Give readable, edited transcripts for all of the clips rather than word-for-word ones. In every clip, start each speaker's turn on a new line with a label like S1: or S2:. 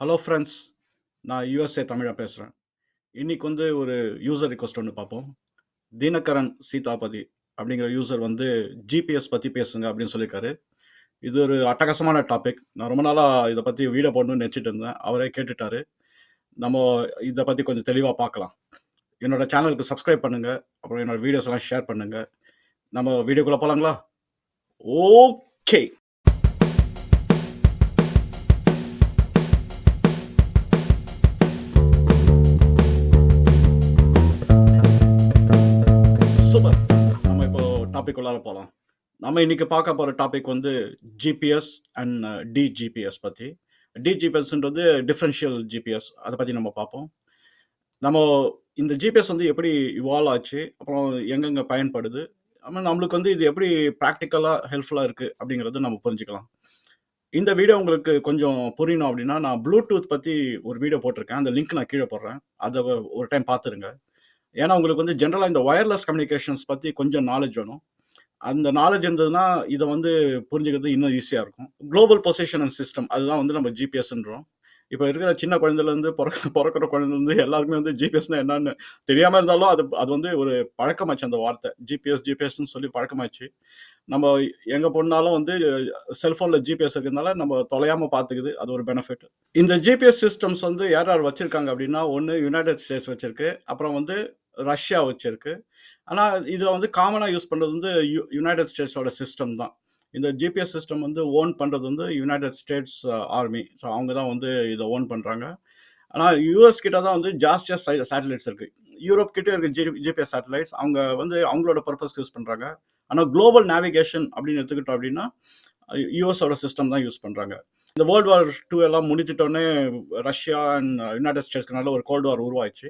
S1: Hello friends, நான் USA தமிழா பேசுகிறேன். இன்னைக்கு வந்து ஒரு யூசர் ரிக்வெஸ்ட் ஒன்று பார்ப்போம். தினகரன் சீதாபதி அப்படிங்கிற யூசர் வந்து ஜிபிஎஸ் பற்றி பேசுங்க அப்படின்னு சொல்லியிருக்காரு. இது ஒரு அட்டகாசமான டாபிக். நான் ரொம்ப நாளாக இதை பற்றி வீடியோ போடணும்னு நினச்சிட்டு இருந்தேன். அவரே கேட்டுட்டாரு. நம்ம இதை பற்றி கொஞ்சம் தெளிவாக பார்க்கலாம். என்னோட சேனலுக்கு சப்ஸ்கிரைப் பண்ணுங்க, அப்புறம் என்னோட வீடியோஸ் எல்லாம் ஷேர் பண்ணுங்க. நம்ம வீடியோக்குள்ள போலாங்களா? ஓகே. சூப்பர். நம்ம இப்போ டாபிக் உள்ளார போகலாம். நம்ம இன்னைக்கு பார்க்க போகிற டாபிக் வந்து ஜிபிஎஸ் அண்ட் டிஜிபிஎஸ் பற்றி. டிஜிபிஎஸ்ன்றது டிஃப்ரென்ஷியல் ஜிபிஎஸ், அதை பற்றி நம்ம பார்ப்போம். நம்ம இந்த ஜிபிஎஸ் வந்து எப்படி இவால்வ் ஆச்சு, அப்புறம் எங்கெங்கே பயன்படுது, அப்புறம் நம்மளுக்கு வந்து இது எப்படி ப்ராக்டிக்கலாக ஹெல்ப்ஃபுல்லாக இருக்குது அப்படிங்கிறது நம்ம புரிஞ்சுக்கலாம். இந்த வீடியோ உங்களுக்கு கொஞ்சம் புரியணும் அப்படின்னா, நான் ப்ளூடூத் பற்றி ஒரு வீடியோ போட்டிருக்கேன். அந்த லிங்க் நான் கீழே போடுறேன். அதை ஒரு டைம் பார்த்துருங்க. ஏன்னா உங்களுக்கு வந்து ஜென்ரலாக இந்த ஒயர்லெஸ் கம்யூனிகேஷன்ஸ் பற்றி கொஞ்சம் நாலேஜ் வேணும். அந்த நாலேஜ் இருந்ததுன்னா இதை வந்து புரிஞ்சுக்கிறது இன்னும் ஈஸியாக இருக்கும். குளோபல் பொசிஷன் அண்ட் சிஸ்டம், அதுதான் வந்து நம்ம ஜிபிஎஸ்ன்றோம். இப்போ இருக்கிற சின்ன குழந்தைலேருந்து பிறக்கிற குழந்தைலேருந்து எல்லாருக்குமே வந்து ஜிபிஎஸ்னா என்னன்னு தெரியாமல் இருந்தாலும் அது அது வந்து ஒரு பழக்கமாச்சு. அந்த வார்த்தை ஜிபிஎஸ்ன்னு சொல்லி பழக்கமாச்சு. நம்ம எங்கே போனாலும் வந்து செல்ஃபோனில் ஜிபிஎஸ் இருக்கிறதுனால நம்ம தொலையாமல் பார்த்துக்குது. அது ஒரு பெனிஃபிட். இந்த ஜிபிஎஸ் சிஸ்டம்ஸ் வந்து யார் யார் வச்சுருக்காங்க அப்படின்னா, ஒன்று யுனைடெட் ஸ்டேட்ஸ் வச்சுருக்கு, அப்புறம் வந்து ரஷ்யா வச்சுருக்கு. ஆனால் இதில் வந்து காமனாக யூஸ் பண்ணுறது வந்து யுனைடெட் ஸ்டேட்ஸோட சிஸ்டம் தான். இந்த ஜிபிஎஸ் சிஸ்டம் வந்து ஓன் பண்ணுறது வந்து யுனைடெட் ஸ்டேட்ஸ் ஆர்மி. ஸோ அவங்க தான் வந்து இதை ஓன் பண்ணுறாங்க. ஆனால் யூஎஸ் கிட்ட தான் வந்து ஜாஸ்தியாக சேட்டலைட்ஸ் இருக்குது. யூரோப் கிட்டே இருக்குது ஜிபிஎஸ் சேட்டலைட்ஸ். அவங்க வந்து அவங்களோட பர்பஸ்க்கு யூஸ் பண்ணுறாங்க. ஆனால் குளோபல் நேவிகேஷன் அப்படின்னு எடுத்துக்கிட்டோம் அப்படின்னா யூஎஸோட சிஸ்டம் தான் யூஸ் பண்ணுறாங்க. இந்த வேர்ல்டு வார் 2 எல்லாம் முடிஞ்சிட்டோன்னே ரஷ்யா அண்ட் யுனைடெட் ஸ்டேட்ஸ்க்கு நல்ல ஒரு கோல்டு வார் உருவாச்சு.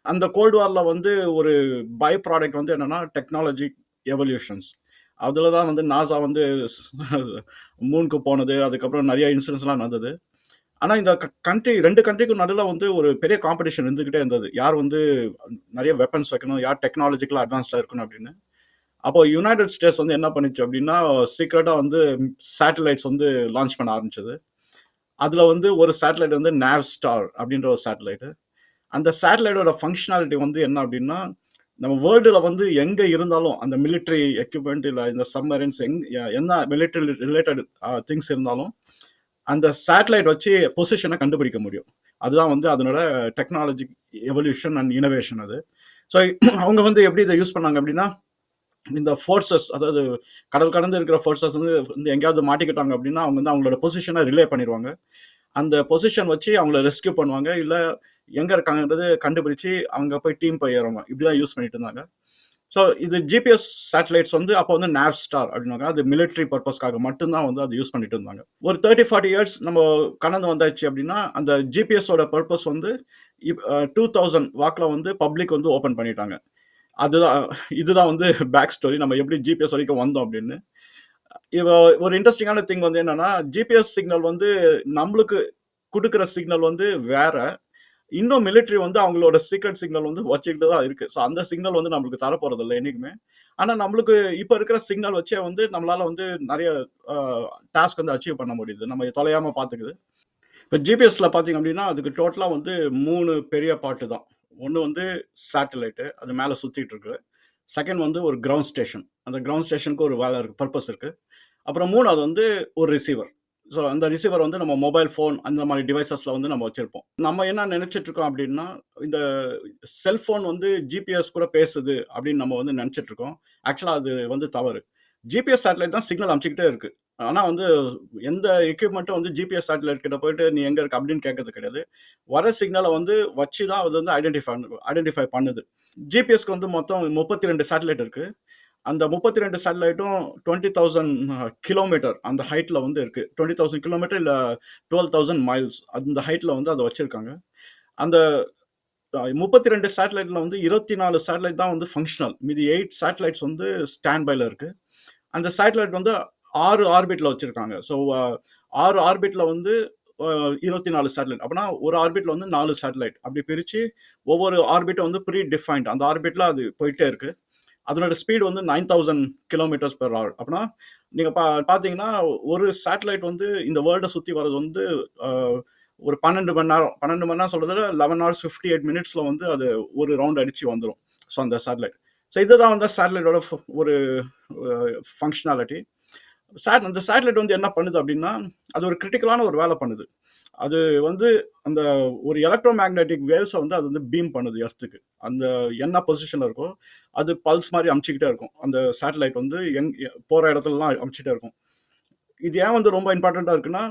S1: அந்த கோல்டு வாரில் வந்து ஒரு பை ப்ராடக்ட் வந்து என்னென்னா டெக்னாலஜி எவல்யூஷன்ஸ். அதில் தான் வந்து நாசா வந்து மூனுக்கு போனது, அதுக்கப்புறம் நிறைய இன்சிடென்ட்ஸ்லாம் நடந்தது. ஆனால் இந்த ரெண்டு கண்ட்ரிக்கும் நடுவில் வந்து ஒரு பெரிய காம்படிஷன் இருந்துக்கிட்டே இருந்தது. யார் வந்து நிறைய வெப்பன்ஸ் வைக்கணும், யார் டெக்னாலஜிக்கலாக அட்வான்ஸ்டாக இருக்கணும் அப்படின்னு. அப்போ யுனைடெட் ஸ்டேட்ஸ் வந்து என்ன பண்ணிச்சு அப்படின்னா, சீக்ரெட்டாக வந்து சேட்டலைட்ஸ் வந்து லான்ச் பண்ண ஆரம்பிச்சது. அதில் வந்து ஒரு சேட்டலைட் வந்து நாவ்ஸ்டார் அப்படின்ற ஒரு சேட்டலைட்டு. அந்த சேட்டலைட்டோட ஃபங்க்ஷனாலிட்டி வந்து என்ன அப்படின்னா, நம்ம வேர்ல்டில் வந்து எங்கே இருந்தாலும் அந்த மிலிட்ரி எக்யூப்மெண்ட் இல்லை இந்த சப்மரைன்ஸ் என்ன மிலிட்ரி ரிலேட்டட் திங்ஸ் இருந்தாலும் அந்த சேட்டலைட் வச்சு பொசிஷனை கண்டுபிடிக்க முடியும். அதுதான் வந்து அதனோட டெக்னாலஜி எவல்யூஷன் அண்ட் இனோவேஷன் அது. ஸோ அவங்க வந்து எப்படி இதை யூஸ் பண்ணாங்க அப்படின்னா, இந்த ஃபோர்ஸஸ், அதாவது கடல் கடந்து இருக்கிற ஃபோர்ஸஸ் வந்து எங்கேயாவது மாட்டிக்கிட்டாங்க அப்படின்னா அவங்க வந்து அவங்களோட பொசிஷனை ரிலே பண்ணிடுவாங்க. அந்த பொசிஷன் வச்சு அவங்கள ரெஸ்கியூ பண்ணுவாங்க, இல்லை எங்கே இருக்காங்கன்றது கண்டுபிடிச்சி அவங்க போய் டீம் போய் ஏறுவாங்க. இப்படி தான் யூஸ் பண்ணிட்டு இருந்தாங்க. ஸோ இது ஜிபிஎஸ் சேட்டலைட்ஸ் வந்து அப்போ வந்து நாவ்ஸ்டார் அப்படின்னாங்க. அது மிலிட்ரி பர்பஸ்க்காக மட்டும்தான் வந்து அது யூஸ் பண்ணிட்டு இருந்தாங்க. ஒரு 30-40 இயர்ஸ் நம்ம கடந்து வந்தாச்சு அப்படின்னா அந்த ஜிபிஎஸோட பர்பஸ் வந்து 2000 வாக்கில் வந்து பப்ளிக் வந்து ஓப்பன் பண்ணிட்டாங்க. அதுதான் இதுதான் வந்து பேக் ஸ்டோரி, நம்ம எப்படி ஜிபிஎஸ் வரைக்கும் வந்தோம் அப்படின்னு. இப்போ ஒரு இன்ட்ரெஸ்டிங்கான திங் வந்து என்னன்னா, ஜிபிஎஸ் சிக்னல் வந்து நம்மளுக்கு கொடுக்குற சிக்னல் வந்து வேற. இன்னும் மிலிட்ரி வந்து அவங்களோட சீக்ரெட் சிக்னல் வந்து வச்சுக்கிட்டு தான் இருக்கு. ஸோ அந்த சிக்னல் வந்து நம்மளுக்கு தரப்போறது இல்லை என்னைக்குமே. ஆனால் நம்மளுக்கு இப்போ இருக்கிற சிக்னல் வச்சே வந்து நம்மளால வந்து நிறைய டாஸ்க் வந்து அச்சீவ் பண்ண முடியுது. நம்ம தொலையாம பார்த்துக்குது. இப்போ ஜிபிஎஸ்ல பார்த்தீங்க அப்படின்னா அதுக்கு டோட்டலாக வந்து 3 பெரிய பார்ட்டு தான். ஒன்று வந்து சேட்டலைட்டு, அது மேலே சுற்றிட்டு இருக்கு. செகண்ட் வந்து ஒரு கிரவுண்ட் ஸ்டேஷன். அந்த கிரவுண்ட் ஸ்டேஷனுக்கு ஒரு வேலை இருக்குது, பர்பஸ் இருக்குது. அப்புறம் 3வது வந்து ஒரு ரிசீவர். ஸோ அந்த ரிசீவர் வந்து நம்ம மொபைல் ஃபோன் அந்த மாதிரி டிவைசஸில் வந்து நம்ம வச்சுருப்போம். நம்ம என்ன நினச்சிட்ருக்கோம் அப்படின்னா, இந்த செல்ஃபோன் வந்து ஜிபிஎஸ் கூட பேசுது அப்படின்னு நம்ம வந்து நினச்சிட்ருக்கோம். ஆக்சுவலாக அது வந்து தவறு. ஜிபிஎஸ் சேட்டலைட் தான் சிக்னல் அனுப்பிச்சிக்கிட்டே இருக்குது. ஆனால் வந்து எந்த எக்யூப்மெண்ட்டும் வந்து ஜிபிஎஸ் சேட்டலைட் கிட்ட போயிட்டு நீ எங்கே இருக்க அப்படின்னு கேட்கறது கிடையாது. வர சிக்னலை வந்து வச்சு தான் அது வந்து ஐடென்டிஃபை பண்ணுது. ஜிபிஎஸ்க்கு வந்து மொத்தம் 32 சேட்டலைட் இருக்குது. அந்த 32 சேட்டலைட்டும் 20,000 கிலோமீட்டர் அந்த ஹைட்டில் வந்து இருக்குது. 20,000 கிலோமீட்டர் இல்லை 12,000 மைல்ஸ் அந்த ஹைட்டில் வந்து அதை வச்சுருக்காங்க. அந்த 32 சேட்டலைட்டில் வந்து 24 சேட்டலைட் தான் வந்து ஃபங்க்ஷனல். மீதி 8 சேட்டலைட்ஸ் வந்து ஸ்டாண்ட் பைல இருக்குது. அந்த சேட்டலைட் வந்து 6 ஆர்பிட்டில் வச்சுருக்காங்க. ஸோ 6 ஆர்பிட்டில் வந்து 24 சேட்டலைட். அப்படின்னா ஒரு ஆர்பிட்டில் வந்து 4 சேட்டலைட் அப்படி பிரித்து ஒவ்வொரு ஆர்பிட்டும் வந்து ப்ரீ டிஃபைன்ட். அந்த ஆர்பிட்டில் அது போயிட்டே இருக்குது. அதனோட ஸ்பீடு வந்து 9,000 கிலோமீட்டர்ஸ் பெர் ஹவர். அப்படின்னா நீங்கள் பார்த்தீங்கன்னா ஒரு சேட்டலைட் வந்து இந்த வேர்ல்டை சுற்றி வர்றது வந்து ஒரு 12 மணி நேரம் சொல்றதுல 11 hours 58 minutesல வந்து அது ஒரு ரவுண்ட் அடிச்சு வந்துடும். ஸோ அந்த சேட்டலைட். ஸோ இதுதான் வந்து சேட்டலைட்டோட ஒரு ஃபங்க்ஷனாலிட்டி. அந்த சேட்டலைட் வந்து என்ன பண்ணுது அப்படின்னா, அது ஒரு கிரிட்டிக்கலான ஒரு வேலை பண்ணுது. அது வந்து அந்த ஒரு எலக்ட்ரோ மேக்னெட்டிக் வேவ்ஸை வந்து அது வந்து பீம் பண்ணுது எர்த்துக்கு. அந்த என்ன பொசிஷனில் இருக்கோ அது பல்ஸ் மாதிரி அமுச்சிக்கிட்டே இருக்கும். அந்த சேட்டலைட் வந்து போகிற இடத்துலலாம் அமுச்சிட்டே இருக்கும். இது ஏன் வந்து ரொம்ப இம்பார்ட்டண்ட்டாக இருக்குன்னா,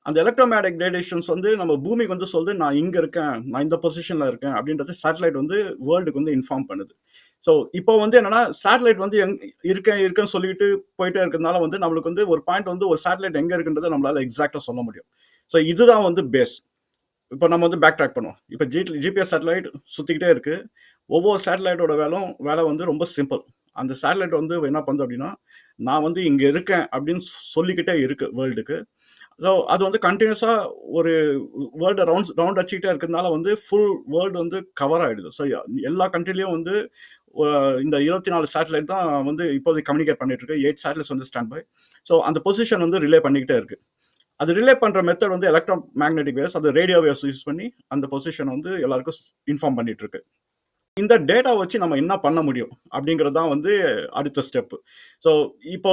S1: அந்த எலக்ட்ரோமேட்டிக் ரேடியேஷன்ஸ் வந்து நம்ம பூமிக்கு வந்து சொல்லுது, நான் இங்கே இருக்கேன், நான் இந்த பொசிஷனில் இருக்கேன் அப்படின்றது சேட்டலைட் வந்து வேர்ல்டுக்கு வந்து இன்ஃபார்ம் பண்ணுது. ஸோ இப்போ வந்து என்னன்னா, சேட்டலைட் வந்து இருக்கேன்னு சொல்லிட்டு போயிட்டே இருக்கிறதுனால வந்து நம்மளுக்கு வந்து ஒரு பாயிண்ட் வந்து ஒரு சேட்டலைட் எங்கே இருக்குன்றதை நம்மளால எக்ஸாக்டாக சொல்ல முடியும். ஸோ இதுதான் வந்து பேஸ். இப்போ நம்ம வந்து பேக் ட்ராக் பண்ணுவோம். இப்போ ஜிபிஎஸ் சேட்டலைட் சுற்றிக்கிட்டே இருக்கு. ஒவ்வொரு சேட்டலைட்டோட வேலை வந்து ரொம்ப சிம்பிள். அந்த சேட்டலைட் வந்து என்ன பண்ணுது அப்படின்னா, நான் வந்து இங்கே இருக்கேன் அப்படின்னு சொல்லிக்கிட்டே இருக்கு வேர்ல்டுக்கு. ஸோ அது வந்து கண்டினியூஸாக ஒரு வேர்ல்டை ரவுண்ட் அடிச்சுக்கிட்டே இருக்கிறதுனால வந்து ஃபுல் வேர்ல்டு வந்து கவர் ஆகிடுது. ஸோ எல்லா கண்ட்ரிலையும் வந்து இந்த 24 சேட்டலைட் தான் வந்து இப்போதைக்கு கம்யூனிகேட் பண்ணிட்டு இருக்கு. 8 சேட்டலைட்ஸ் வந்து ஸ்டாண்ட் பை. ஸோ அந்த பொசிஷன் வந்து ரிலே பண்ணிக்கிட்டே இருக்கு. அது ரிலே பண்ணுற மெத்தட் வந்து எலக்ட்ரோ மேக்னெட்டிக் வேவ்ஸ், அது ரேடியோ வேவ்ஸ் யூஸ் பண்ணி அந்த பொசிஷன் வந்து எல்லாருக்கும் இன்ஃபார்ம் பண்ணிட்டு இருக்கு. இந்த டேட்டா வச்சு நம்ம என்ன பண்ண முடியும் அப்படிங்கிறது தான் வந்து அடுத்த ஸ்டெப். ஸோ இப்போ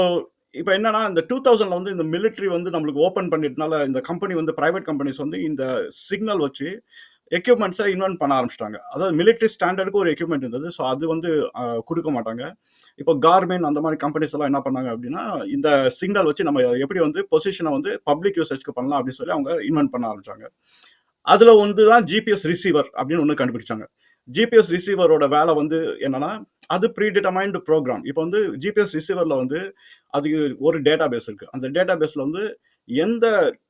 S1: இப்போ என்னன்னா, இந்த 2000ல வந்து இந்த மிலிட்ரி வந்து நம்மளுக்கு ஓப்பன் பண்ணிட்டனால இந்த கம்பெனி வந்து பிரைவேட் கம்பெனிஸ் வந்து இந்த சிக்னல் வச்சு எக்யூப்மெண்ட்ஸை இன்வென்ட் பண்ண ஆரம்பிச்சிட்டாங்க. அதாவது மிலிட்ரி ஸ்டாண்டர்டுக்கு ஒரு எக்யூப்மெண்ட் இருந்தது. ஸோ அது வந்து கொடுக்க மாட்டாங்க. இப்போ கார்மென் அந்த மாதிரி கம்பெனிஸ் எல்லாம் என்ன பண்ணாங்க அப்படின்னா, இந்த சிக்னல் வச்சு நம்ம எப்படி வந்து பொசிஷனை வந்து பப்ளிக் யூசேஜ்க்கு பண்ணலாம் அப்படின்னு சொல்லி அவங்க இன்வென்ட் பண்ண ஆரம்பிச்சாங்க. அதுல ஒன்று தான் ஜிபிஎஸ் ரிசீவர் அப்படின்னு ஒன்று கண்டுபிடிச்சாங்க. ஜிபிஎஸ் ரிசீவரோட வேலை வந்து என்னன்னா, அது ப்ரீடிட்டர்மைன்டு ப்ரோக்ராம். இப்போ வந்து ஜிபிஎஸ் ரிசீவரில் வந்து அதுக்கு ஒரு டேட்டா பேஸ் இருக்கு. அந்த டேட்டா பேஸில் வந்து எந்த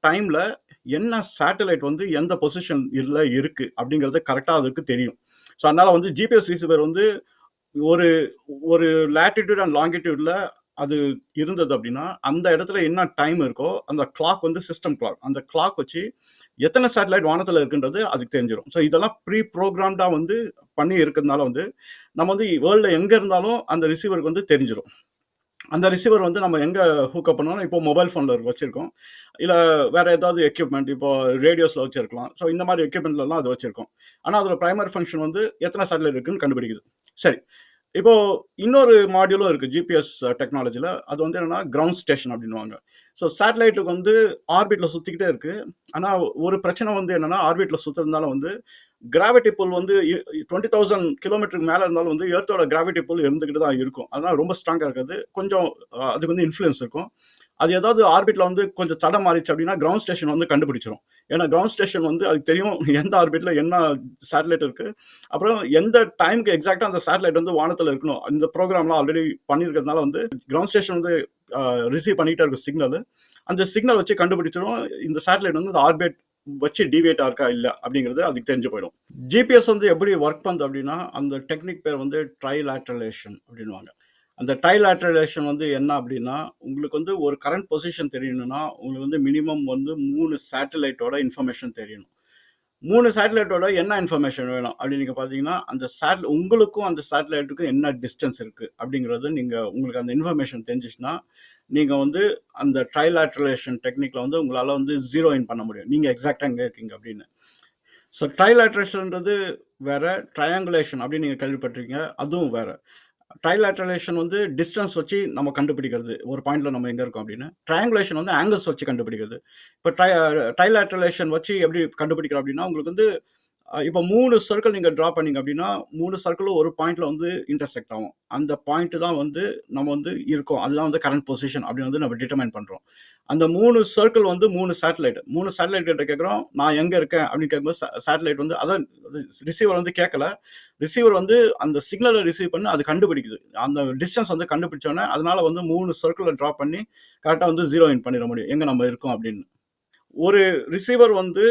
S1: டைமில் என்ன சேட்டலைட் வந்து எந்த பொசிஷனில் இருக்கு அப்படிங்கிறது கரெக்டாக அதுக்கு தெரியும். ஸோ அதனால வந்து ஜிபிஎஸ் ரிசீவர் வந்து ஒரு ஒரு லேட்டிடியூட் அண்ட் லாங்கிடியூட்ல அது இருந்தது அப்படின்னா, அந்த இடத்துல என்ன டைம் இருக்கோ அந்த கிளாக் வந்து சிஸ்டம் கிளாக். அந்த கிளாக் வச்சு எத்தனை சேட்டலைட் வானத்தில் இருக்குன்றது அதுக்கு தெரிஞ்சிடும். ஸோ இதெல்லாம் ப்ரீ ப்ரோக்ராம்டாக வந்து பண்ணி இருக்கிறதுனால வந்து நம்ம வந்து வேர்ல்டில் எங்கே இருந்தாலும் அந்த ரிசீவருக்கு வந்து தெரிஞ்சிடும். அந்த ரிசீவர் வந்து நம்ம எங்கே ஹூக்கப் பண்ணோம்னா, இப்போ மொபைல் ஃபோனில் வச்சுருக்கோம். இல்லை வேறு ஏதாவது எக்யூப்மெண்ட் இப்போ ரேடியோஸில் வச்சுருக்கலாம். ஸோ இந்த மாதிரி எக்யூப்மெண்ட்லலாம் அது வச்சுருக்கோம். ஆனால் அதோட ப்ரைமரி ஃபங்க்ஷன் வந்து எத்தனை சேட்டலைட் இருக்குன்னு கண்டுபிடிக்குது. சரி, இப்போ இன்னொரு மாடியூலும் இருக்குது ஜிபிஎஸ் டெக்னாலஜியில். அது வந்து என்னென்னா கிரவுண்ட் ஸ்டேஷன் அப்படின்வாங்க. ஸோ சேட்டலைட்டுக்கு வந்து ஆர்பிட்டில் சுற்றிக்கிட்டே இருக்குது. ஆனால் ஒரு பிரச்சனை வந்து என்னென்னா, ஆர்பிட்டில் சுற்றுறதுனால வந்து கிராவிட்டி புல் வந்து 20,000 கிலோமீட்டருக்கு மேலே இருந்தாலும் வந்து எர்த்தோட கிராவிட்டி புல் இருந்துக்கிட்டு தான் இருக்கும். அதனால் ரொம்ப ஸ்ட்ராங்காக இருக்காது. கொஞ்சம் அதுக்கு வந்து இன்ஃப்ளூயன்ஸ் இருக்கும். அது ஏதாவது ஆர்பிட்டில் வந்து கொஞ்சம் தடம் மாறிச்சு அப்படின்னா கிரவுண்ட் ஸ்டேஷன் வந்து கண்டுபிடிச்சிடும். ஏன்னா கிரவுண்ட் ஸ்டேஷன் வந்து அதுக்கு தெரியும் எந்த ஆர்பிட்டில் என்ன சேட்டலைட் இருக்குது, அப்புறம் எந்த டைமுக்கு எக்ஸாக்டாக அந்த சேட்டலைட் வந்து வானத்தில் இருக்கணும். இந்த ப்ரோக்ராம்லாம் ஆல்ரெடி பண்ணியிருக்கிறதுனால வந்து கிரவுண்ட் ஸ்டேஷன் வந்து ரிசீவ் பண்ணிகிட்டே இருக்கும் சிக்னல். அந்த சிக்னல் வச்சு கண்டுபிடிச்சிடும் இந்த சேட்டலைட் வந்து அந்த ஆர்பிட் வச்சு டிவியேட்டாக இருக்கா இல்லை அப்படிங்கிறது அதுக்கு தெரிஞ்சு போயிடும். ஜிபிஎஸ் வந்து எப்படி ஒர்க் பண்ணுது அப்படின்னா, அந்த டெக்னிக் பேர் வந்து ட்ரைலேட்ரலேஷன் அப்படின்வாங்க. அந்த ட்ரைலேட்ரலேஷன் வந்து என்ன அப்படின்னா, உங்களுக்கு வந்து ஒரு கரண்ட் பொசிஷன் தெரியணும்னா உங்களுக்கு வந்து மினிமம் வந்து 3 சேட்டலைட்டோட இன்ஃபர்மேஷன் தெரியணும். 3 சேட்டலைட்டோட என்ன இன்ஃபர்மேஷன் வேணும் அப்படின்னு நீங்கள் பார்த்தீங்கன்னா, அந்த உங்களுக்கும் அந்த சேட்டலைட்டுக்கும் என்ன டிஸ்டன்ஸ் இருக்குது அப்படிங்கிறது உங்களுக்கு அந்த இன்ஃபர்மேஷன் தெரிஞ்சிச்சுன்னா, நீங்கள் வந்து அந்த ட்ரைலேட்ரலேஷன் டெக்னிக்கில் வந்து உங்களால் வந்து ஜீரோ இன் பண்ண முடியும். நீங்கள் எக்ஸாக்டாக எங்கே இருக்கீங்க அப்படின்னு. ஸோ ட்ரைலேட்ரேஷன்ன்றது வேற, ட்ரையாங்குலேஷன் அப்படின்னு நீங்கள் கேள்விப்பட்டிருக்கீங்க, அதுவும் வேற. ட்ரைலேட்ரலேஷன் வந்து டிஸ்டன்ஸ் வச்சு நம்ம கண்டுபிடிக்கிறது, ஒரு பாயிண்ட்ல நம்ம எங்கே இருக்கோம் அப்படின்னு. ட்ரையாங்குலேஷன் வந்து ஆங்கிள்ஸ் வச்சு கண்டுபிடிக்கிறது. இப்போ ட்ரைலேட்ரலேஷன் வச்சு எப்படி கண்டுபிடிக்கிறோம் அப்படின்னா, உங்களுக்கு வந்து இப்போ 3 சர்க்கிள் நீங்கள் ட்ரா பண்ணீங்க அப்படின்னா 3 சர்க்கிளும் ஒரு பாயிண்ட்ல வந்து இன்டர்செக்ட் ஆகும். அந்த பாயிண்ட் தான் வந்து நம்ம வந்து இருக்கோம், அதுதான் வந்து கரண்ட் பொசிஷன் அப்படின்னு வந்து நம்ம டிட்டர்மைன் பண்ணுறோம். அந்த 3 சர்க்கிள் வந்து 3 சேட்டலைட் கிட்ட கேட்குறோம், நான் எங்கே இருக்கேன் அப்படின்னு கேட்கும்போது சேட்டலைட் வந்து அதான் ரிசீவர் வந்து கேட்கல, ரிசீவர் வந்து அந்த சிக்னலை ரிசீவ் பண்ணி அது கண்டுபிடிக்குது. அந்த டிஸ்டன்ஸ் வந்து கண்டுபிடிச்சோன்னே அதனால வந்து 3 சர்க்கிளை ட்ரா பண்ணி கரெக்டாக வந்து ஜீரோ இன் பண்ணிட முடியும் எங்கே நம்ம இருக்கோம் அப்படின்னு. ஒரு ரிசீவர் வந்து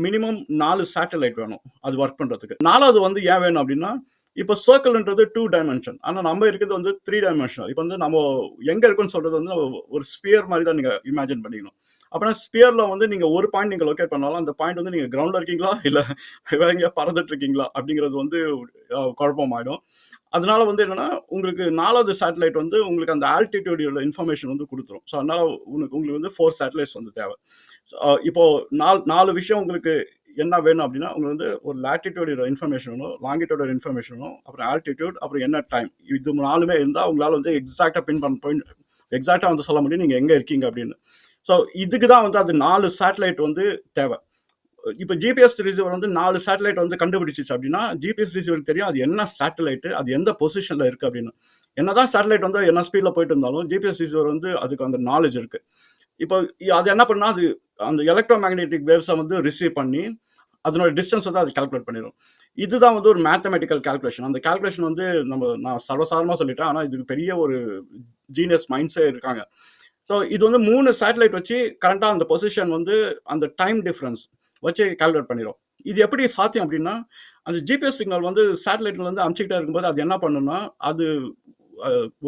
S1: மினிமம் 4 சேட்டலைட் வேணும் அது ஒர்க் பண்ணுறதுக்கு. 4வது வந்து ஏன் வேணும் அப்படின்னா, இப்போ சர்க்கிள்ன்றது 2 டைமென்ஷன், ஆனால் நம்ம இருக்கிறது வந்து 3 டைமென்ஷனல். இப்போ வந்து நம்ம எங்கே இருக்குன்னு சொல்கிறது வந்து ஒரு ஸ்பியர் மாதிரி தான் நீங்கள் இமேஜின் பண்ணிக்கணும். அப்படின்னா ஸ்பியரில் வந்து நீங்கள் ஒரு பாயிண்ட் நீங்கள் லொக்கேட் பண்ணாலும் அந்த பாயிண்ட் வந்து நீங்கள் கிரவுண்டில் இருக்கீங்களா இல்லை வேற எங்கேயா பறந்துட்டு இருக்கீங்களா அப்படிங்கிறது வந்து குழப்பமாயிடும். அதனால வந்து என்னன்னா, உங்களுக்கு 4வது சேட்டலைட் வந்து உங்களுக்கு அந்த ஆல்டிடியூடோட இன்ஃபர்மேஷன் வந்து கொடுத்துரும். ஸோ அதனால உங்களுக்கு வந்து 4 சேட்டலைட்ஸ் வந்து தேவை. இப்போ 4 விஷயம் உங்களுக்கு என்ன வேணும் அப்படின்னா, உங்களுக்கு வந்து ஒரு லேட்டிட்யூட் இன்ஃபர்மேஷன் வேணும், லாங்கிட்யூட் இன்ஃபர்மேஷன் வேணும், அப்புறம் ஆல்டிட்யூட், அப்புறம் என்ன டைம். இது 4மே இருந்தா உங்களால வந்து எக்ஸாக்ட்டா எக்ஸாக்ட்டா வந்து சொல்ல முடியும் நீங்க எங்க இருக்கீங்க அப்படின்னு. ஸோ இதுக்கு தான் வந்து அது 4 சேட்டலைட் வந்து தேவை. இப்போ ஜிபிஎஸ் ரிசீவர் வந்து 4 சேட்டலைட் வந்து கண்டுபிடிச்சிச்சு அப்படின்னா, ஜிபிஎஸ் ரிசீவருக்கு தெரியும் அது என்ன சேட்டலைட், அது எந்த பொசிஷன்ல இருக்கு அப்படின்னு. என்னதான் சேட்டலைட் வந்து என்ன ஸ்பீட்ல போயிட்டு இருந்தாலும், ஜிபிஎஸ் ரிசீவர் வந்து அதுக்கு அந்த நாலேஜ் இருக்கு. இப்போ அது என்ன பண்ணுனா, அது அந்த எலக்ட்ரோ மேக்னெட்டிக் வேவ்ஸை வந்து ரிசீவ் பண்ணி, அதனோட டிஸ்டன்ஸ் வந்து அது கால்குலேட் பண்ணிடும். இதுதான் வந்து ஒரு மேத்தமெட்டிக்கல் கால்குலேஷன். அந்த கால்குலேஷன் வந்து நான் சர்வசாதாரணமா சொல்லிட்டேன். ஆனா இதுக்கு பெரிய ஒரு ஜீனியஸ் மைண்ட்ஸே இருக்காங்க. ஸோ இது வந்து 3 சேட்டலைட் வச்சு கரண்டா அந்த பொசிஷன் வந்து அந்த டைம் டிஃபரன்ஸ் வச்சு கால்குலேட் பண்ணிடும். இது எப்படி சாத்தியம் அப்படின்னா, அந்த ஜிபிஎஸ் சிக்னல் வந்து சேட்டலைட்ல இருந்து அனுப்பிச்சுக்கிட்டே இருக்கும்போது அது என்ன பண்ணும்னா, அது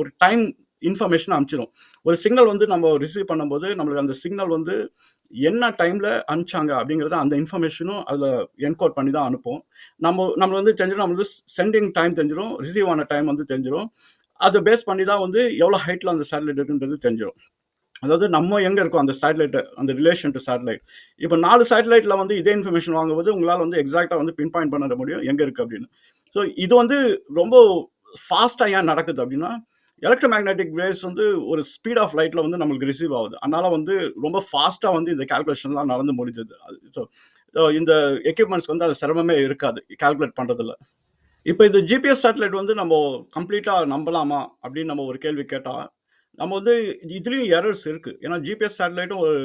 S1: ஒரு டைம் இன்ஃபர்மேஷன் அனுப்பிச்சிடும். ஒரு சிக்னல் வந்து நம்ம ரிசீவ் பண்ணும்போது நம்மளுக்கு அந்த சிக்னல் வந்து என்ன டைம்ல அனுப்பிச்சாங்க அப்படிங்கிறத அந்த இன்ஃபர்மேஷனும் அதில் என்கோட் பண்ணி தான் அனுப்பும். நம்ம வந்து தெரிஞ்சிடும், நம்ம வந்து சென்டிங் டைம் தெரிஞ்சிடும், ரிசீவ் ஆன டைம் வந்து தெரிஞ்சிடும். அதை பேஸ் பண்ணி தான் வந்து எவ்வளோ ஹைட்டில் அந்த சேட்டலைட் இருக்குன்றது தெரிஞ்சிடும். அதாவது நம்ம எங்க இருக்கோம் அந்த சேட்டலைட், அந்த ரிலேஷன் டு சேட்டலைட். இப்போ 4 சேட்டலைட்ல வந்து இதே இன்ஃபர்மேஷன் வாங்கும்போது உங்களால வந்து எக்ஸாக்ட்டா வந்து பின் பாயிண்ட் பண்ண முடியும் எங்க இருக்கு அப்படின்னு. ஸோ இது வந்து ரொம்ப ஃபாஸ்டா ஏன் நடக்குது அப்படின்னா, எலக்ட்ரோ மேக்னெட்டிக் வேவ்ஸ் வந்து ஒரு ஸ்பீட் ஆஃப் லைட்ல வந்து நம்மளுக்கு ரிசீவ் ஆகுது. அதனால வந்து ரொம்ப ஃபாஸ்டா வந்து இந்த கால்குலேஷன்லாம் நடந்து முடிஞ்சது. ஸோ இந்த எக்யூப்மெண்ட்ஸ்க்கு வந்து அது சிரமமே இருக்காது கால்குலேட் பண்றதுல. இப்போ இந்த ஜிபிஎஸ் சேட்டலைட் வந்து நம்ம கம்ப்ளீட்டா நம்பலாமா அப்படின்னு நம்ம ஒரு கேள்வி கேட்டா, நம்ம வந்து இதுலயும் எரர்ஸ் இருக்கு. ஏன்னா ஜிபிஎஸ் சேட்டலைட்டும் ஒரு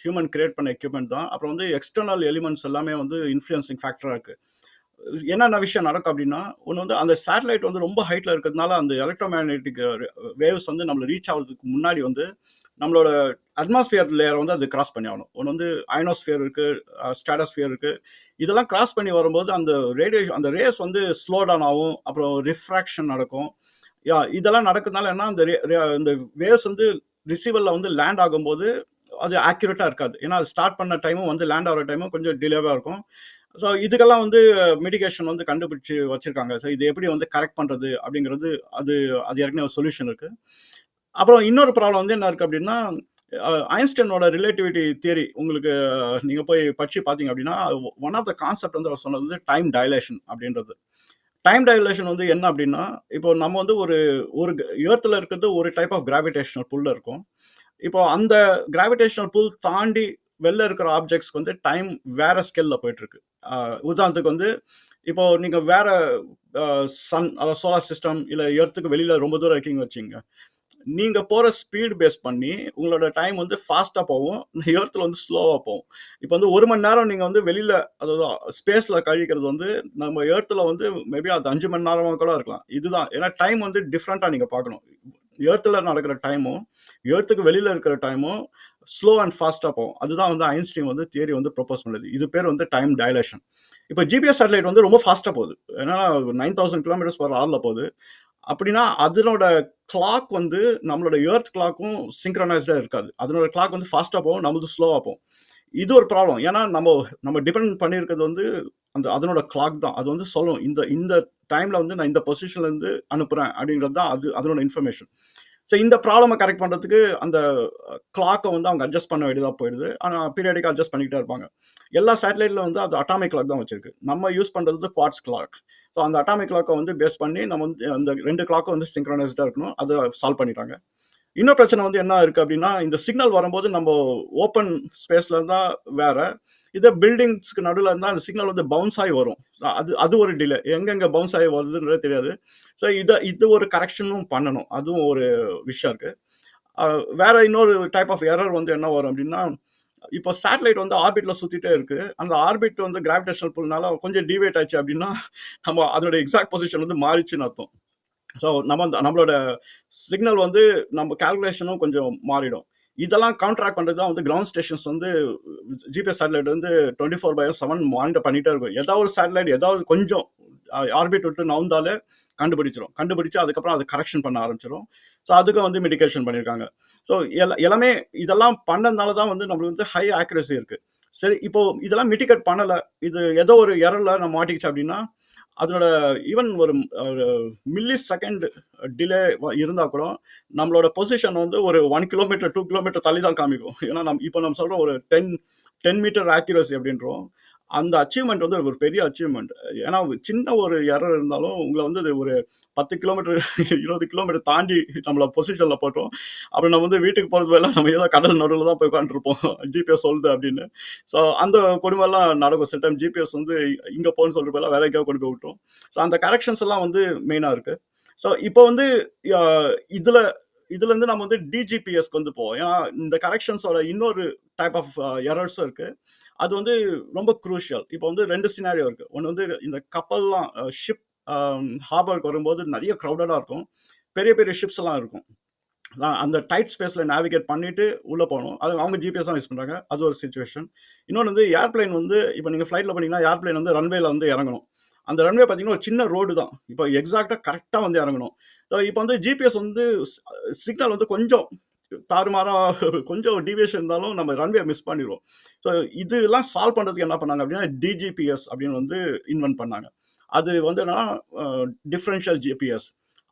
S1: ஹியூமன் கிரியேட் பண்ண எக்யூப்மெண்ட் தான். அப்புறம் வந்து எக்ஸ்டர்னல் எலிமெண்ட்ஸ் எல்லாமே வந்து இன்ஃப்ளூயன்சிங் ஃபேக்டரா இருக்கு. என்னென்ன விஷயம் நடக்கும் அப்படின்னா, ஒண்ணு வந்து அந்த சேட்டலைட் வந்து ரொம்ப ஹைட்ல இருக்கிறதுனால அந்த எலக்ட்ரோ மேக்னெட்டிக் வேவ்ஸ் வந்து நம்மள ரீச் ஆகுறதுக்கு முன்னாடி வந்து நம்மளோட அட்மாஸ்பியர் லேயர் வந்து அது கிராஸ் பண்ணி ஆகணும். ஒன்று வந்து அயனோஸ்பியர் இருக்கு, ஸ்ட்ராட்டோஸ்பியர் இருக்கு. இதெல்லாம் கிராஸ் பண்ணி வரும்போது அந்த ரேடியேஷன், அந்த ரேஸ் வந்து ஸ்லோ டவுன் ஆகும். அப்புறம் ரிஃப்ராக்ஷன் நடக்கும். இதெல்லாம் நடக்கிறதுனால என்ன, இந்த வேவ்ஸ் வந்து ரிசீவர்ல வந்து லேண்ட் ஆகும்போது அது ஆக்யூரேட்டா இருக்காது. ஏன்னா அது ஸ்டார்ட் பண்ண டைமும் வந்து லேண்ட் ஆகிற டைமும் கொஞ்சம் டிலேவா இருக்கும். ஸோ இதுக்கெல்லாம் வந்து மிடிகேஷன் வந்து கண்டுபிடிச்சு வச்சிருக்காங்க. ஸோ இது எப்படி வந்து கரெக்ட் பண்றது அப்படிங்கிறது, அது அது ஏற்கனவே ஒரு சொல்யூஷன் இருக்கு. அப்புறம் இன்னொரு ப்ராப்ளம் வந்து என்ன இருக்கு அப்படின்னா, ஐன்ஸ்டைனோட ரிலேட்டிவிட்டி தியரி உங்களுக்கு நீங்க போய் படிச்சு பார்த்தீங்க அப்படின்னா, ஒன் ஆஃப் த கான்செப்ட் வந்து அவர் சொன்னது வந்து டைம் டைலேஷன் அப்படின்றது. டைம் டைலேஷன் வந்து என்ன அப்படின்னா, இப்போ நம்ம வந்து ஒரு ஒரு எர்த்ல இருக்கிறது ஒரு டைப் ஆஃப் கிராவிடேஷனல் புல்ல இருக்கும். இப்போ அந்த கிராவிடேஷனல் புல் தாண்டி வெளில இருக்கிற ஆப்ஜெக்ட்ஸ்க்கு வந்து டைம் வேற ஸ்கேல்ல போயிட்டு இருக்கு. உதாரணத்துக்கு வந்து இப்போ நீங்க வேற சன், அதாவது சோலார் சிஸ்டம் இல்ல எர்த்துக்கு வெளியில ரொம்ப தூரம் இருக்கீங்க வச்சுங்க. நீங்க போற ஸ்பீட் பேஸ் பண்ணி உங்களோட டைம் வந்து ஃபாஸ்டா போகும். எர்த்ல வந்து ஸ்லோவா போகும். இப்போ வந்து 1 மணி நேரம் நீங்க வந்து வெளியில, அதாவது ஸ்பேஸ்ல கழிக்கிறது வந்து நம்ம எர்த்ல வந்து மேபி அது 5 மணி நேரமா கூட இருக்கலாம். இதுதான். ஏன்னா டைம் வந்து டிஃபரெண்டா நீங்க பார்க்கணும். எர்த்ல நடக்கிற டைமும் எர்த்துக்கு வெளியில இருக்கிற டைமும் ஸ்லோ அண்ட் ஃபாஸ்டா போகும். அதுதான் வந்து ஐன்ஸ்டீன் வந்து தியரி வந்து ப்ரொபோஸ் பண்ணது. இது பேர் வந்து டைம் டைலேஷன். இப்போ ஜிபிஎஸ் சேட்டலைட் வந்து ரொம்ப ஃபாஸ்டா போகுது. ஏன்னா 9000 km/hல போகுது. அப்படின்னா அதனோட கிளாக் வந்து நம்மளோட எர்த் கிளாக்கும் சிங்க்ரனைஸ்டா இருக்காது. அதனோட கிளாக் வந்து ஃபாஸ்டா போகும், நம்மளது ஸ்லோவா போகும். இது ஒரு ப்ராப்ளம். ஏன்னா நம்ம டிபெண்ட் பண்ணியிருக்கிறது வந்து அதனோட கிளாக் தான். அது வந்து சொல்லும், இந்த இந்த டைம்ல வந்து நான் இந்த பொசிஷன்ல இருந்து அனுப்புறேன் அப்படிங்கிறது தான் அதனோட இன்ஃபர்மேஷன். ஸோ இந்த ப்ராப்ளமை கரெக்ட் பண்றதுக்கு அந்த கிளாக்கை வந்து அவங்க அட்ஜஸ்ட் பண்ண வேண்டியதா போயிடுது. ஆனா பீரியாடிக்கா அட்ஜஸ்ட் பண்ணிக்கிட்டே இருப்பாங்க. எல்லா சேட்டலைட்ல வந்து அது அட்டாமிக் கிளாக் தான் வச்சிருக்கு. நம்ம யூஸ் பண்றது வந்து குவார்ட்ஸ் கிளாக். ஸோ அந்த அட்டாமிக் கிளாக்கை வந்து பேஸ் பண்ணி நம்ம வந்து அந்த 2 கிளாக்கும் வந்து சிங்க்ரனைஸ்டா இருக்கணும். அதை சால்வ் பண்ணிட்டாங்க. இன்னொரு பிரச்சனை வந்து என்ன இருக்கு அப்படின்னா, இந்த சிக்னல் வரும்போது நம்ம ஓப்பன் ஸ்பேஸ்ல இருந்தா வேற. இதே பில்டிங்ஸ்க்கு நடுவுல இருந்தா அந்த சிக்னல் வந்து பவுன்ஸ் ஆகி வரும். அது அது ஒரு டிலே. எங்கெங்க பவுன்ஸ் ஆகி வருதுன்றதே தெரியாது. ஸோ இது ஒரு கரெக்ஷனும் பண்ணணும். அதுவும் ஒரு விஷயம் இருக்கு. வேற இன்னொரு டைப் ஆஃப் எரர் வந்து என்ன வரும் அப்படின்னா, இப்போ சேட்டலைட் வந்து ஆர்பிட்ல சுத்திட்டே இருக்கு. அந்த ஆர்பிட் வந்து கிராவிடேஷனல் புல்னால கொஞ்சம் டீவியேட் ஆச்சு அப்படின்னா, நம்ம அதோட எக்ஸாக்ட் பொசிஷன் வந்து மாறிச்சுன்னு அர்த்தம். ஸோ நம்மளோட சிக்னல் வந்து நம்ம கால்குலேஷனும் கொஞ்சம் மாறிடும். இதெல்லாம் கவுண்டராக்ட் பண்றது தான் வந்து கிரவுண்ட் ஸ்டேஷன்ஸ் வந்து ஜிபிஎஸ் சேட்டலைட் வந்து 24/7 மானிட்டர் பண்ணிட்டே இருக்கும். ஏதாவது ஒரு சேட்டலைட் ஏதாவது கொஞ்சம் ஆர்பிட் விட்டு நவுந்தாலே கண்டுபிடிச்சு அதுக்கப்புறம் அதை கரெக்ஷன் பண்ண ஆரம்பிச்சிடும். ஸோ அதுக்கு வந்து மெடிகேஷன் பண்ணியிருக்காங்க. ஸோ எல்லாமே இதெல்லாம் பண்ணதுனால தான் வந்து நம்மளுக்கு வந்து ஹை ஆக்குரசி இருக்கு. சரி, இப்போ இதெல்லாம் மிட்டிகேட் பண்ணல, இது ஏதோ ஒரு எரர்ல நம்ம மாட்டிக்கிச்சு அப்படின்னா, அதனோட ஈவன் ஒரு மில்லி செகண்ட் டிலே இருந்தா கூட நம்மளோட பொசிஷன் வந்து ஒரு 1 கிலோமீட்டர் 2 கிலோமீட்டர் தள்ளி தான் காமிக்கும். ஏன்னா இப்போ நம்ம சொல்றோம் ஒரு 10 மீட்டர் ஆக்யூரசி அப்படின்றோம். அந்த அச்சீவ்மெண்ட் வந்து ஒரு பெரிய அச்சீவ்மெண்ட். ஏன்னா சின்ன ஒரு எரர் இருந்தாலும் உங்களை வந்து அது ஒரு 10 கிலோமீட்டர் 20 கிலோமீட்டர் தாண்டி நம்மள பொசிஷன்ல போட்டோம். அப்புறம் நம்ம வந்து வீட்டுக்கு போறது பதிலா நம்ம ஏதோ கடல் நடுவில் தான் போய் உட்காந்துருப்போம் ஜிபிஎஸ் சொல்லுது அப்படின்னு. ஸோ அந்த கொடுமைலாம் நடக்கும். சில டைம் ஜிபிஎஸ் வந்து இங்கே போகணும்னு சொல்கிற பதிலாக வேற எங்கேயோ கொண்டு போய் விட்டுரும். ஸோ அந்த கரெக்ஷன்ஸ் எல்லாம் வந்து மெயினாக இருக்கு. ஸோ இப்போ வந்து இதுல இதுல இருந்து நம்ம வந்து டிஜிபிஎஸ்க்கு வந்து போவோம். ஏன்னா இந்த கரெக்ஷன்ஸோட இன்னொரு டைப் ஆஃப் எரர்ஸும் இருக்கு. அது வந்து ரொம்ப குரூஷியல். இப்போ வந்து 2 சினாரியோ இருக்கு. ஒன்று வந்து இந்த கப்பல்லாம் ஷிப் ஹார்பருக்கு வரும்போது நிறைய க்ரௌடடாக இருக்கும். பெரிய பெரிய ஷிப்ஸ் எல்லாம் இருக்கும். அந்த டைட் ஸ்பேஸில் நேவிகேட் பண்ணிட்டு உள்ளே போகணும். அது அவங்க ஜிபிஎஸ் தான் யூஸ் பண்ணுறாங்க. அது ஒரு சுச்சுவேஷன். இன்னொன்று வந்து ஏர்பிளைன் வந்து இப்போ நீங்கள் ஃப்ளைட்டில் போனீங்கன்னா ஏர்பிளைன் வந்து ரன்வேல வந்து இறங்கணும். அந்த ரன்வே பார்த்தீங்கன்னா ஒரு சின்ன ரோடு தான். இப்போ எக்ஸாக்டாக கரெக்டாக வந்து இறங்கணும். இப்போ வந்து ஜிபிஎஸ் வந்து சிக்னல் வந்து கொஞ்சம் தாறுமாறா கொஞ்சம் டீவியேஷன் இருந்தாலும் நம்ம ரன்வே மிஸ் பண்ணிடுவோம். ஸோ இதெல்லாம் சால்வ் பண்ணுறதுக்கு என்ன பண்ணாங்க அப்படின்னா டிஜிபிஎஸ் அப்படின்னு வந்து இன்வென்ட் பண்ணாங்க. அது வந்து என்னன்னா டிஃப்ரென்ஷியல் ஜிபிஎஸ்.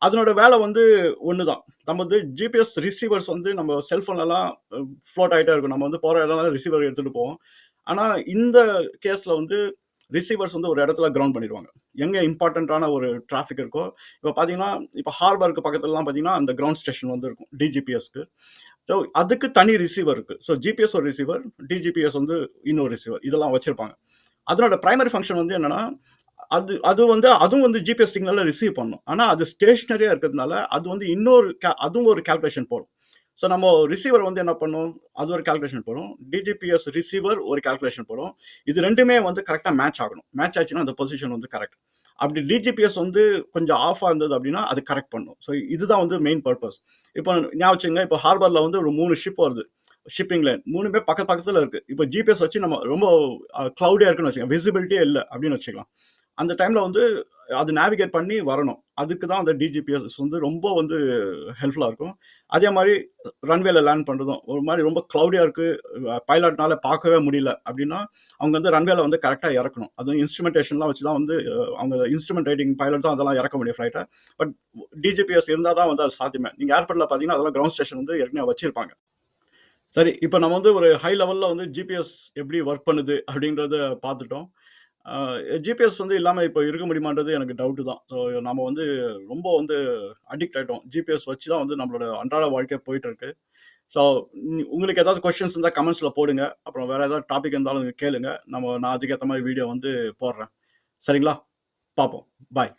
S1: அதனோட வேலை வந்து ஒன்று தான். நம்ம வந்து ஜிபிஎஸ் ரிசீவர்ஸ் வந்து நம்ம செல்ஃபோன்லலாம் ஃப்ளோட் ஆகிட்டே இருக்கும். நம்ம வந்து போகிற இடம்லாம் ரிசீவர் எடுத்துகிட்டு போவோம். ஆனால் இந்த கேஸில் வந்து ரிசீவர்ஸ் வந்து ஒரு இடத்துல கிரவுண்ட் பண்ணிடுவாங்க. எங்கே இம்பார்ட்டண்ட்டான ஒரு டிராஃபிக் இருக்கோ, இப்போ பார்த்தீங்கன்னா இப்போ ஹார்பருக்கு பக்கத்துலலாம் பார்த்தீங்கன்னா அந்த கிரவுண்ட் ஸ்டேஷன் வந்து இருக்கும் டிஜிபிஎஸ்க்கு. ஸோ அதுக்கு தனி ரிசீவர் இருக்குது. ஸோ ஜிபிஎஸ் ஒரு ரிசீவர், டிஜிபிஎஸ் வந்து இன்னொரு ரிசீவர், இதெல்லாம் வச்சுருப்பாங்க. அதனோட ப்ரைமரி ஃபங்க்ஷன் வந்து என்னென்னா அதுவும் வந்து ஜிபிஎஸ் சிக்னலை ரிசீவ் பண்ணும். ஆனால் அது ஸ்டேஷனரியாக இருக்கிறதுனால அது வந்து அதுவும் ஒரு கால்குலேஷன் போடும். ஸோ நம்ம ரிசீவர் வந்து என்ன பண்ணும், அது ஒரு கால்குலேஷன் போடும். டிஜிபிஎஸ் ரிசீவர் ஒரு கால்குலேஷன் போடும். இது ரெண்டுமே வந்து கரெக்டாக மேட்ச் ஆகணும். மேட்ச் ஆச்சுன்னா அந்த பொசிஷன் வந்து கரெக்ட். அப்படி டிஜிபிஎஸ் வந்து கொஞ்சம் ஆஃபாக இருந்தது அப்படின்னா அது கரெக்ட் பண்ணும். ஸோ இதுதான் வந்து மெயின் பர்பஸ். இப்போ ஞாபகம் வச்சுங்க, இப்போ ஹார்பரில் வந்து ஒரு 3 ஷிப் வருது. ஷிப்பிங் லைன் 3மே பக்கத்தில் இருக்குது. இப்போ ஜிபிஎஸ் வச்சு நம்ம ரொம்ப க்ளவுடியாக இருக்குன்னு வச்சுக்கோங்க, விசிபிலிட்டியே இல்லை அப்படின்னு வச்சுக்கலாம். அந்த டைமில் வந்து அது நேவிகேட் பண்ணி வரணும். அதுக்கு தான் அந்த டிஜிபிஎஸ் வந்து ரொம்ப வந்து ஹெல்ப்ஃபுல்லாக இருக்கும். அதே மாதிரி ரன்வேல லேண்ட் பண்ணுறதும் ஒரு மாதிரி ரொம்ப க்ளவுடியாக இருக்குது, பைலட்னால பார்க்கவே முடியல அப்படின்னா அவங்க வந்து ரன்வேல வந்து கரெக்டாக இறக்கணும். அதுவும் இன்ஸ்ட்ருமெண்டேஷன்லாம் வச்சு தான் வந்து அவங்க இன்ஸ்ட்ருமெண்ட் ரைட்டிங் பைலட் தான் அதெல்லாம் இறக்க முடியும் ஃப்ளைட்டை. பட் டிஜிபிஎஸ் இருந்தால் தான் வந்து அது சாத்தியமே. நீங்கள் ஏர்போர்ட்டில் பார்த்தீங்கன்னா அதெல்லாம் கிரவுண்ட் ஸ்டேஷன் வந்து ஏற்கனவே வச்சிருப்பாங்க. சரி, இப்போ நம்ம வந்து ஒரு ஹை லெவலில் வந்து ஜிபிஎஸ் எப்படி ஒர்க் பண்ணுது அப்படின்றத பார்த்துட்டோம். ஜிபிஎஸ் வந்து இல்லாமல் இப்போ இருக்க முடியுமான்றது எனக்கு டவுட்டு தான். ஸோ நம்ம வந்து ரொம்ப வந்து அடிக்ட் ஆகிட்டோம். ஜிபிஎஸ் வச்சு தான் வந்து நம்மளோட அன்றாட வாழ்க்கை போயிட்டுருக்கு. ஸோ உங்களுக்கு ஏதாவது கொஸ்டின்ஸ் இருந்தால் கமெண்ட்ஸில் போடுங்க. அப்புறம் வேறு ஏதாவது டாபிக் இருந்தாலும் கேளுங்க. நான் அதுக்கேற்ற மாதிரி வீடியோ வந்து போடுறேன். சரிங்களா? பார்ப்போம். பாய்.